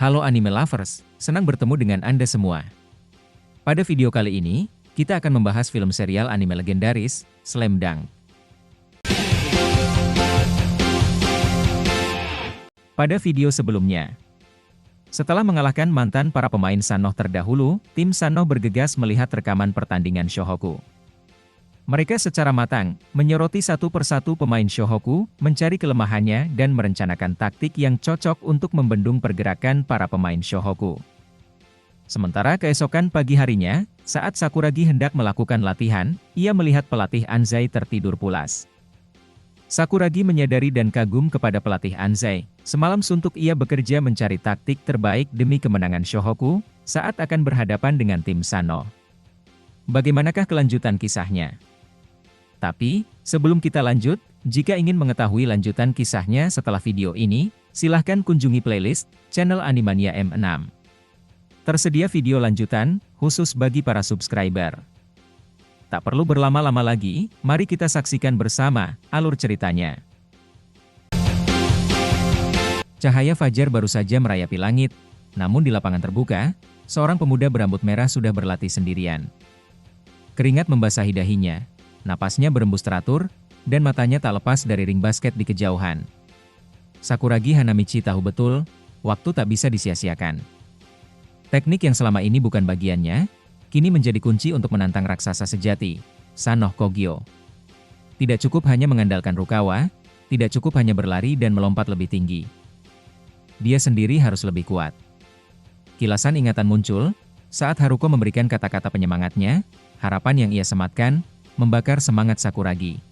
Halo anime lovers, senang bertemu dengan Anda semua. Pada video kali ini, kita akan membahas film serial anime legendaris, Slam Dunk. Pada video sebelumnya, setelah mengalahkan mantan para pemain Sanoh terdahulu, tim Sanoh bergegas melihat rekaman pertandingan Shohoku. Mereka secara matang, menyoroti satu persatu pemain Shohoku, mencari kelemahannya dan merencanakan taktik yang cocok untuk membendung pergerakan para pemain Shohoku. Sementara keesokan pagi harinya, saat Sakuragi hendak melakukan latihan, ia melihat pelatih Anzai tertidur pulas. Sakuragi menyadari dan kagum kepada pelatih Anzai. Semalam suntuk ia bekerja mencari taktik terbaik demi kemenangan Shohoku, saat akan berhadapan dengan tim Sanoh. Bagaimanakah kelanjutan kisahnya? Tapi, sebelum kita lanjut, jika ingin mengetahui lanjutan kisahnya setelah video ini, silahkan kunjungi playlist channel Animania M6. Tersedia video lanjutan, khusus bagi para subscriber. Tak perlu berlama-lama lagi, mari kita saksikan bersama alur ceritanya. Cahaya fajar baru saja merayapi langit, namun di lapangan terbuka, seorang pemuda berambut merah sudah berlatih sendirian. Keringat membasahi dahinya. Napasnya berembus teratur, dan matanya tak lepas dari ring basket di kejauhan. Sakuragi Hanamichi tahu betul, waktu tak bisa disia-siakan. Teknik yang selama ini bukan bagiannya, kini menjadi kunci untuk menantang raksasa sejati, Sanoh Kogyo. Tidak cukup hanya mengandalkan Rukawa, tidak cukup hanya berlari dan melompat lebih tinggi. Dia sendiri harus lebih kuat. Kilasan ingatan muncul, saat Haruko memberikan kata-kata penyemangatnya, harapan yang ia sematkan, membakar semangat Sakuragi.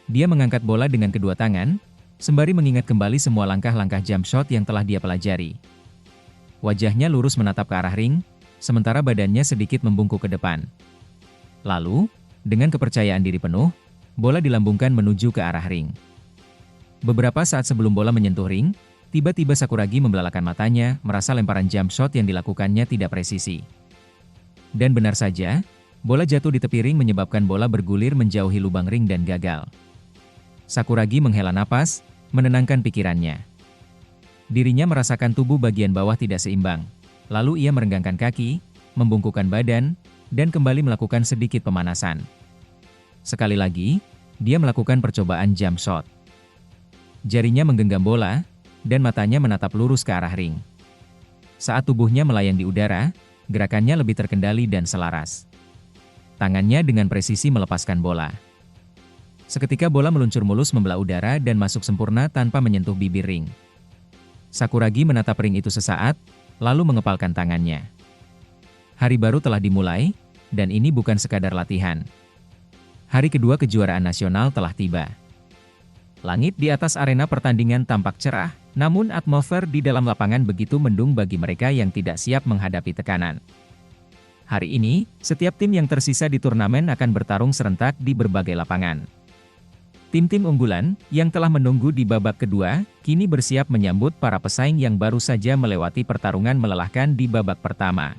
Dia mengangkat bola dengan kedua tangan, sembari mengingat kembali semua langkah-langkah jump shot yang telah dia pelajari. Wajahnya lurus menatap ke arah ring, sementara badannya sedikit membungkuk ke depan. Lalu, dengan kepercayaan diri penuh, bola dilambungkan menuju ke arah ring. Beberapa saat sebelum bola menyentuh ring, tiba-tiba Sakuragi membelalakan matanya, merasa lemparan jump shot yang dilakukannya tidak presisi. Dan benar saja, bola jatuh di tepi ring menyebabkan bola bergulir menjauhi lubang ring dan gagal. Sakuragi menghela napas, menenangkan pikirannya. Dirinya merasakan tubuh bagian bawah tidak seimbang. Lalu ia merenggangkan kaki, membungkukkan badan, dan kembali melakukan sedikit pemanasan. Sekali lagi, dia melakukan percobaan jump shot. Jarinya menggenggam bola, dan matanya menatap lurus ke arah ring. Saat tubuhnya melayang di udara, gerakannya lebih terkendali dan selaras. Tangannya dengan presisi melepaskan bola. Seketika bola meluncur mulus membelah udara dan masuk sempurna tanpa menyentuh bibir ring. Sakuragi menatap ring itu sesaat, lalu mengepalkan tangannya. Hari baru telah dimulai, dan ini bukan sekadar latihan. Hari kedua kejuaraan nasional telah tiba. Langit di atas arena pertandingan tampak cerah, namun atmosfer di dalam lapangan begitu mendung bagi mereka yang tidak siap menghadapi tekanan. Hari ini, setiap tim yang tersisa di turnamen akan bertarung serentak di berbagai lapangan. Tim-tim unggulan, yang telah menunggu di babak kedua, kini bersiap menyambut para pesaing yang baru saja melewati pertarungan melelahkan di babak pertama.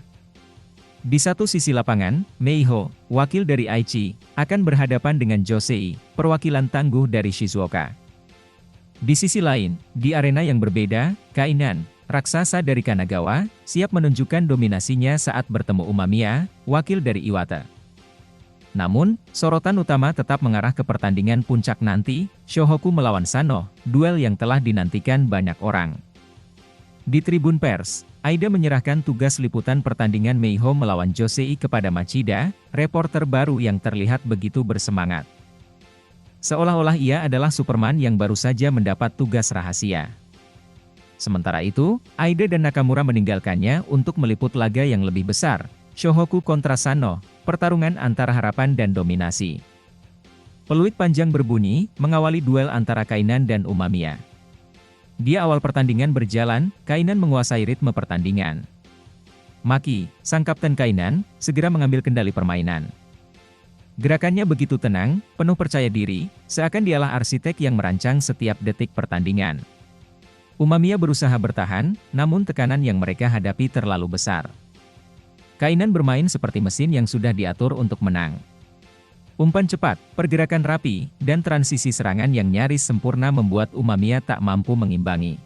Di satu sisi lapangan, Meiho, wakil dari Aichi, akan berhadapan dengan Josei, perwakilan tangguh dari Shizuoka. Di sisi lain, di arena yang berbeda, Kainan, raksasa dari Kanagawa, siap menunjukkan dominasinya saat bertemu Umamiya, wakil dari Iwata. Namun, sorotan utama tetap mengarah ke pertandingan puncak nanti, Shohoku melawan Sanoh, duel yang telah dinantikan banyak orang. Di tribun pers, Aida menyerahkan tugas liputan pertandingan Meiho melawan Josei kepada Machida, reporter baru yang terlihat begitu bersemangat. Seolah-olah ia adalah Superman yang baru saja mendapat tugas rahasia. Sementara itu, Aida dan Nakamura meninggalkannya untuk meliput laga yang lebih besar, Shohoku kontra Sanoh, pertarungan antara harapan dan dominasi. Peluit panjang berbunyi, mengawali duel antara Kainan dan Umamiya. Di awal pertandingan berjalan, Kainan menguasai ritme pertandingan. Maki, sang kapten Kainan, segera mengambil kendali permainan. Gerakannya begitu tenang, penuh percaya diri, seakan dialah arsitek yang merancang setiap detik pertandingan. Umamiya berusaha bertahan, namun tekanan yang mereka hadapi terlalu besar. Kainan bermain seperti mesin yang sudah diatur untuk menang. Umpan cepat, pergerakan rapi, dan transisi serangan yang nyaris sempurna membuat Umamiya tak mampu mengimbangi.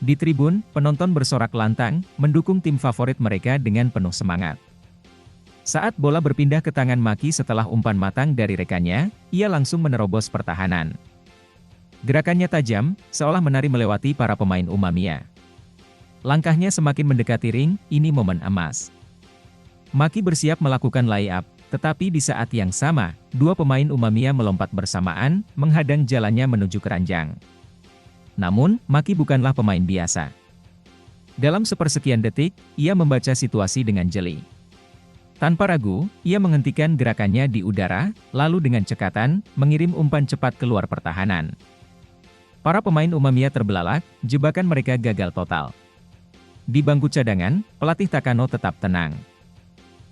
Di tribun, penonton bersorak lantang, mendukung tim favorit mereka dengan penuh semangat. Saat bola berpindah ke tangan Maki setelah umpan matang dari rekannya, ia langsung menerobos pertahanan. Gerakannya tajam, seolah menari melewati para pemain Umamiya. Langkahnya semakin mendekati ring, ini momen emas. Maki bersiap melakukan layup, tetapi di saat yang sama, dua pemain Umamiya melompat bersamaan, menghadang jalannya menuju keranjang. Namun, Maki bukanlah pemain biasa. Dalam sepersekian detik, ia membaca situasi dengan jeli. Tanpa ragu, ia menghentikan gerakannya di udara, lalu dengan cekatan, mengirim umpan cepat keluar pertahanan. Para pemain Umamiya terbelalak, jebakan mereka gagal total. Di bangku cadangan, pelatih Takano tetap tenang.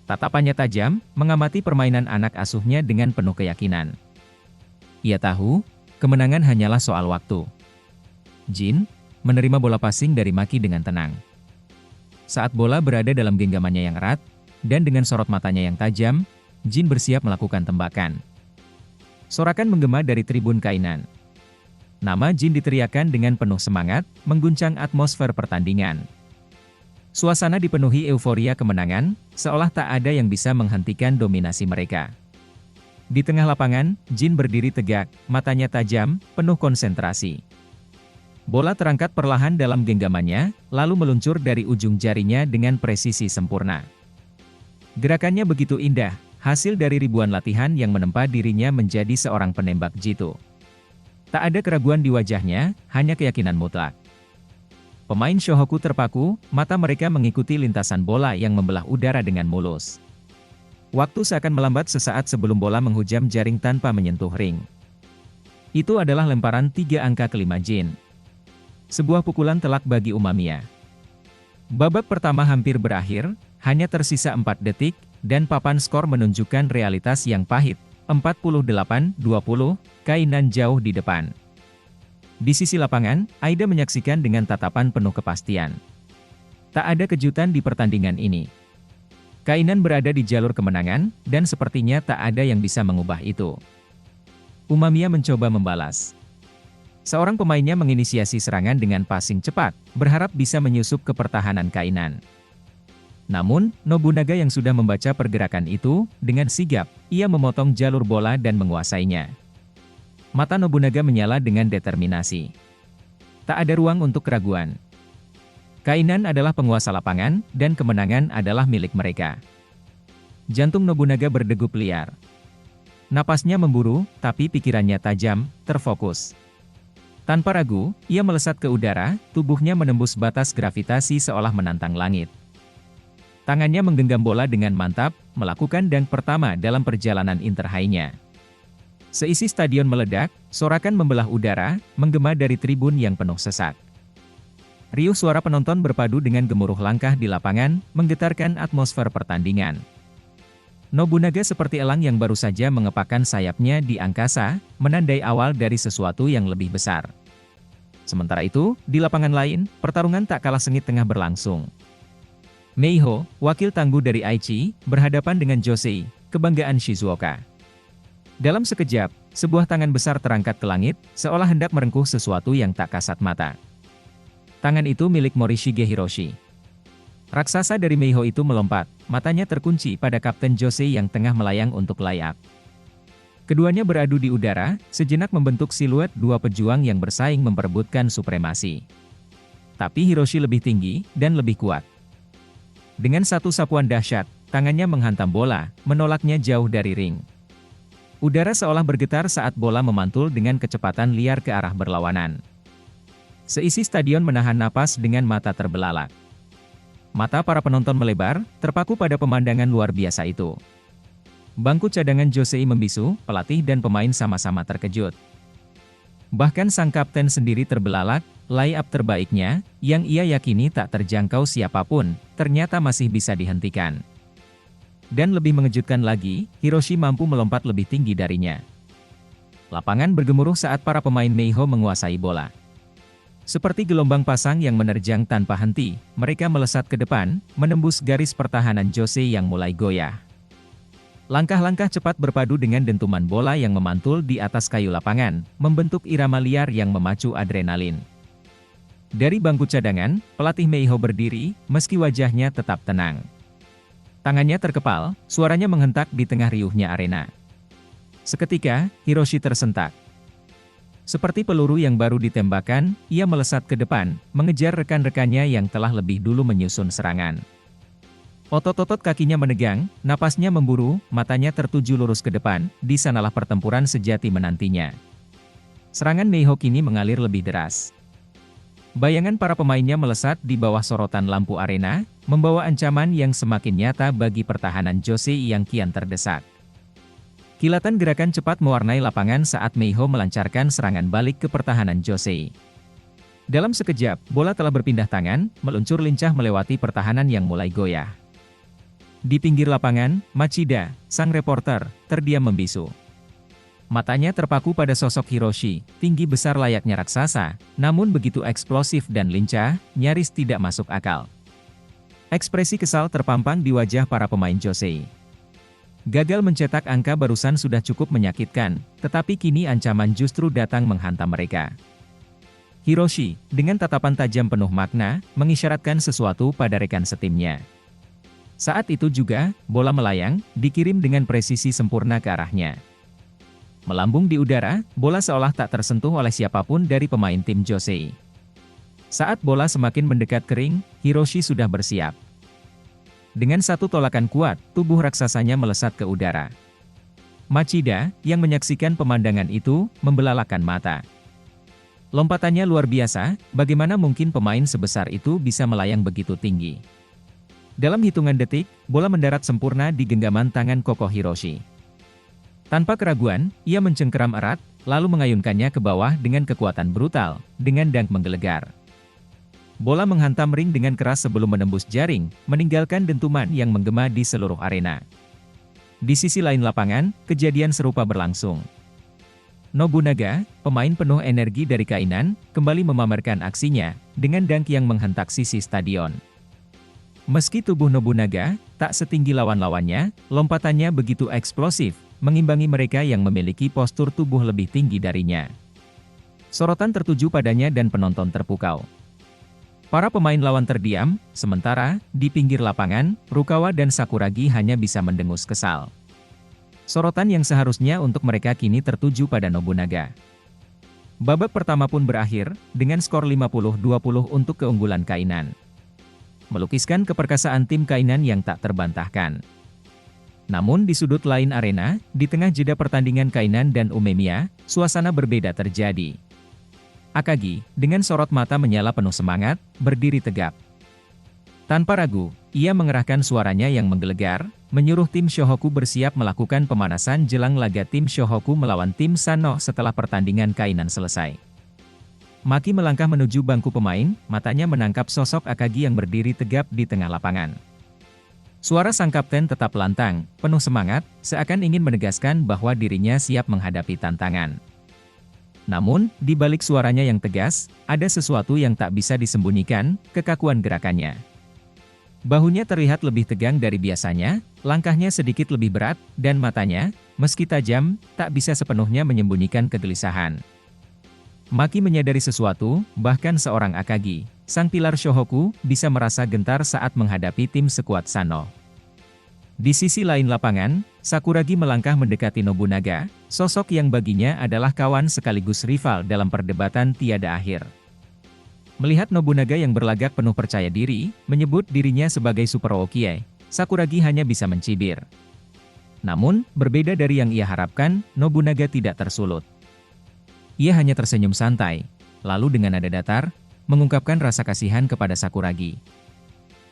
Tatapannya tajam, mengamati permainan anak asuhnya dengan penuh keyakinan. Ia tahu, kemenangan hanyalah soal waktu. Jin menerima bola passing dari Maki dengan tenang. Saat bola berada dalam genggamannya yang erat, dan dengan sorot matanya yang tajam, Jin bersiap melakukan tembakan. Sorakan menggema dari tribun Kainan. Nama Jin diteriakkan dengan penuh semangat, mengguncang atmosfer pertandingan. Suasana dipenuhi euforia kemenangan, seolah tak ada yang bisa menghentikan dominasi mereka. Di tengah lapangan, Jin berdiri tegak, matanya tajam, penuh konsentrasi. Bola terangkat perlahan dalam genggamannya, lalu meluncur dari ujung jarinya dengan presisi sempurna. Gerakannya begitu indah, hasil dari ribuan latihan yang menempa dirinya menjadi seorang penembak jitu. Tak ada keraguan di wajahnya, hanya keyakinan mutlak. Pemain Shohoku terpaku, mata mereka mengikuti lintasan bola yang membelah udara dengan mulus. Waktu seakan melambat sesaat sebelum bola menghujam jaring tanpa menyentuh ring. Itu adalah lemparan 3 angka kelima Jin. Sebuah pukulan telak bagi Umamiya. Babak pertama hampir berakhir, hanya tersisa 4 detik, dan papan skor menunjukkan realitas yang pahit, 48-20, Kainan jauh di depan. Di sisi lapangan, Aida menyaksikan dengan tatapan penuh kepastian. Tak ada kejutan di pertandingan ini. Kainan berada di jalur kemenangan, dan sepertinya tak ada yang bisa mengubah itu. Umamiya mencoba membalas. Seorang pemainnya menginisiasi serangan dengan passing cepat, berharap bisa menyusup ke pertahanan Kainan. Namun, Nobunaga yang sudah membaca pergerakan itu, dengan sigap, ia memotong jalur bola dan menguasainya. Mata Nobunaga menyala dengan determinasi. Tak ada ruang untuk keraguan. Kainan adalah penguasa lapangan, dan kemenangan adalah milik mereka. Jantung Nobunaga berdegup liar. Napasnya memburu, tapi pikirannya tajam, terfokus. Tanpa ragu, ia melesat ke udara, tubuhnya menembus batas gravitasi seolah menantang langit. Tangannya menggenggam bola dengan mantap, melakukan dunk pertama dalam perjalanan Interhigh-nya. Seisi stadion meledak, sorakan membelah udara, menggema dari tribun yang penuh sesak. Riuh suara penonton berpadu dengan gemuruh langkah di lapangan, menggetarkan atmosfer pertandingan. Nobunaga seperti elang yang baru saja mengepakkan sayapnya di angkasa, menandai awal dari sesuatu yang lebih besar. Sementara itu, di lapangan lain, pertarungan tak kalah sengit tengah berlangsung. Meiho, wakil tangguh dari Aichi, berhadapan dengan Josei, kebanggaan Shizuoka. Dalam sekejap, sebuah tangan besar terangkat ke langit, seolah hendak merengkuh sesuatu yang tak kasat mata. Tangan itu milik Morishige Hiroshi. Raksasa dari Meiho itu melompat, matanya terkunci pada Kapten Josei yang tengah melayang untuk layup. Keduanya beradu di udara, sejenak membentuk siluet dua pejuang yang bersaing memperebutkan supremasi. Tapi Hiroshi lebih tinggi, dan lebih kuat. Dengan satu sapuan dahsyat, tangannya menghantam bola, menolaknya jauh dari ring. Udara seolah bergetar saat bola memantul dengan kecepatan liar ke arah berlawanan. Seisi stadion menahan napas dengan mata terbelalak. Mata para penonton melebar, terpaku pada pemandangan luar biasa itu. Bangku cadangan Josei membisu, pelatih dan pemain sama-sama terkejut. Bahkan sang kapten sendiri terbelalak, layup terbaiknya, yang ia yakini tak terjangkau siapapun, ternyata masih bisa dihentikan. Dan lebih mengejutkan lagi, Hiroshi mampu melompat lebih tinggi darinya. Lapangan bergemuruh saat para pemain Meiho menguasai bola. Seperti gelombang pasang yang menerjang tanpa henti, mereka melesat ke depan, menembus garis pertahanan Josei yang mulai goyah. Langkah-langkah cepat berpadu dengan dentuman bola yang memantul di atas kayu lapangan, membentuk irama liar yang memacu adrenalin. Dari bangku cadangan, pelatih Meiho berdiri, meski wajahnya tetap tenang. Tangannya terkepal, suaranya menghentak di tengah riuhnya arena. Seketika, Hiroshi tersentak. Seperti peluru yang baru ditembakkan, ia melesat ke depan, mengejar rekan-rekannya yang telah lebih dulu menyusun serangan. Otot-otot kakinya menegang, napasnya memburu, matanya tertuju lurus ke depan, di sanalah pertempuran sejati menantinya. Serangan Meiho kini mengalir lebih deras. Bayangan para pemainnya melesat di bawah sorotan lampu arena, membawa ancaman yang semakin nyata bagi pertahanan Josei yang kian terdesak. Kilatan gerakan cepat mewarnai lapangan saat Meiho melancarkan serangan balik ke pertahanan Josei. Dalam sekejap, bola telah berpindah tangan, meluncur lincah melewati pertahanan yang mulai goyah. Di pinggir lapangan, Machida, sang reporter, terdiam membisu. Matanya terpaku pada sosok Hiroshi, tinggi besar layaknya raksasa, namun begitu eksplosif dan lincah, nyaris tidak masuk akal. Ekspresi kesal terpampang di wajah para pemain Josei. Gagal mencetak angka barusan sudah cukup menyakitkan, tetapi kini ancaman justru datang menghantam mereka. Hiroshi, dengan tatapan tajam penuh makna, mengisyaratkan sesuatu pada rekan setimnya. Saat itu juga, bola melayang, dikirim dengan presisi sempurna ke arahnya. Melambung di udara, bola seolah tak tersentuh oleh siapapun dari pemain tim Josei. Saat bola semakin mendekat ke ring, Hiroshi sudah bersiap. Dengan satu tolakan kuat, tubuh raksasanya melesat ke udara. Machida, yang menyaksikan pemandangan itu, membelalakan mata. Lompatannya luar biasa, bagaimana mungkin pemain sebesar itu bisa melayang begitu tinggi? Dalam hitungan detik, bola mendarat sempurna di genggaman tangan kokoh Hiroshi. Tanpa keraguan, ia mencengkeram erat, lalu mengayunkannya ke bawah dengan kekuatan brutal, dengan dunk menggelegar. Bola menghantam ring dengan keras sebelum menembus jaring, meninggalkan dentuman yang menggema di seluruh arena. Di sisi lain lapangan, kejadian serupa berlangsung. Nobunaga, pemain penuh energi dari Kainan, kembali memamerkan aksinya, dengan dunk yang menghentak sisi stadion. Meski tubuh Nobunaga tak setinggi lawan-lawannya, lompatannya begitu eksplosif, mengimbangi mereka yang memiliki postur tubuh lebih tinggi darinya. Sorotan tertuju padanya dan penonton terpukau. Para pemain lawan terdiam, sementara, di pinggir lapangan, Rukawa dan Sakuragi hanya bisa mendengus kesal. Sorotan yang seharusnya untuk mereka kini tertuju pada Nobunaga. Babak pertama pun berakhir, dengan skor 50-20 untuk keunggulan Kainan. Melukiskan keperkasaan tim Kainan yang tak terbantahkan. Namun di sudut lain arena, di tengah jeda pertandingan Kainan dan Umemiya, suasana berbeda terjadi. Akagi, dengan sorot mata menyala penuh semangat, berdiri tegap. Tanpa ragu, ia mengerahkan suaranya yang menggelegar, menyuruh tim Shohoku bersiap melakukan pemanasan jelang laga tim Shohoku melawan tim Sanno setelah pertandingan Kainan selesai. Maki melangkah menuju bangku pemain, matanya menangkap sosok Akagi yang berdiri tegap di tengah lapangan. Suara sang kapten tetap lantang, penuh semangat, seakan ingin menegaskan bahwa dirinya siap menghadapi tantangan. Namun, di balik suaranya yang tegas, ada sesuatu yang tak bisa disembunyikan, kekakuan gerakannya. Bahunya terlihat lebih tegang dari biasanya, langkahnya sedikit lebih berat, dan matanya, meski tajam, tak bisa sepenuhnya menyembunyikan kegelisahan. Maki menyadari sesuatu, bahkan seorang Akagi, sang pilar Shohoku, bisa merasa gentar saat menghadapi tim sekuat Sanno. Di sisi lain lapangan, Sakuragi melangkah mendekati Nobunaga, sosok yang baginya adalah kawan sekaligus rival dalam perdebatan tiada akhir. Melihat Nobunaga yang berlagak penuh percaya diri, menyebut dirinya sebagai Super Hokage, Sakuragi hanya bisa mencibir. Namun, berbeda dari yang ia harapkan, Nobunaga tidak tersulut. Ia hanya tersenyum santai, lalu dengan nada datar, mengungkapkan rasa kasihan kepada Sakuragi.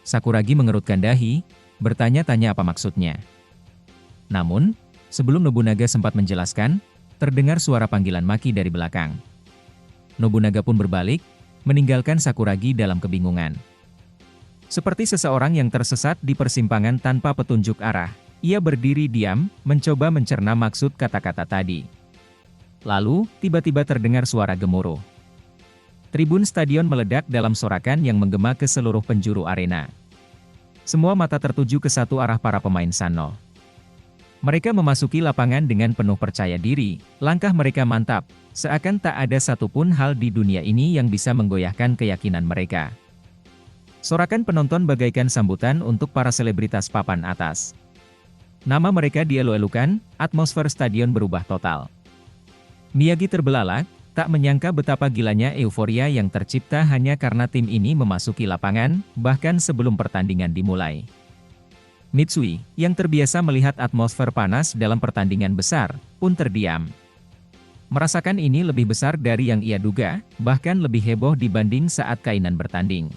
Sakuragi mengerutkan dahi, bertanya-tanya apa maksudnya. Namun, sebelum Nobunaga sempat menjelaskan, terdengar suara panggilan Maki dari belakang. Nobunaga pun berbalik, meninggalkan Sakuragi dalam kebingungan. Seperti seseorang yang tersesat di persimpangan tanpa petunjuk arah, ia berdiri diam, mencoba mencerna maksud kata-kata tadi. Lalu, tiba-tiba terdengar suara gemuruh. Tribun stadion meledak dalam sorakan yang menggema ke seluruh penjuru arena. Semua mata tertuju ke satu arah para pemain Sanno. Mereka memasuki lapangan dengan penuh percaya diri, langkah mereka mantap, seakan tak ada satupun hal di dunia ini yang bisa menggoyahkan keyakinan mereka. Sorakan penonton bagaikan sambutan untuk para selebritas papan atas. Nama mereka dielu-elukan, atmosfer stadion berubah total. Miyagi terbelalak, tak menyangka betapa gilanya euforia yang tercipta hanya karena tim ini memasuki lapangan, bahkan sebelum pertandingan dimulai. Mitsui, yang terbiasa melihat atmosfer panas dalam pertandingan besar, pun terdiam. Merasakan ini lebih besar dari yang ia duga, bahkan lebih heboh dibanding saat Kainan bertanding.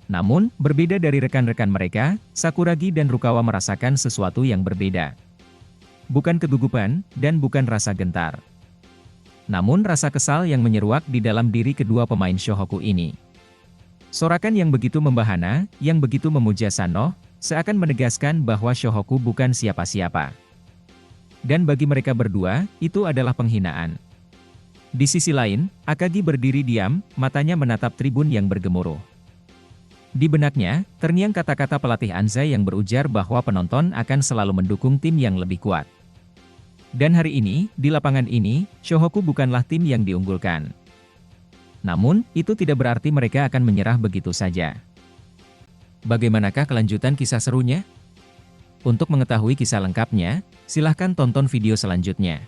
Namun, berbeda dari rekan-rekan mereka, Sakuragi dan Rukawa merasakan sesuatu yang berbeda. Bukan kegugupan, dan bukan rasa gentar. Namun rasa kesal yang menyeruak di dalam diri kedua pemain Shohoku ini. Sorakan yang begitu membahana, yang begitu memuja Sanno, seakan menegaskan bahwa Shohoku bukan siapa-siapa. Dan bagi mereka berdua, itu adalah penghinaan. Di sisi lain, Akagi berdiri diam, matanya menatap tribun yang bergemuruh. Di benaknya, terngiang kata-kata pelatih Anzai yang berujar bahwa penonton akan selalu mendukung tim yang lebih kuat. Dan hari ini, di lapangan ini, Shohoku bukanlah tim yang diunggulkan. Namun, itu tidak berarti mereka akan menyerah begitu saja. Bagaimanakah kelanjutan kisah serunya? Untuk mengetahui kisah lengkapnya, silahkan tonton video selanjutnya.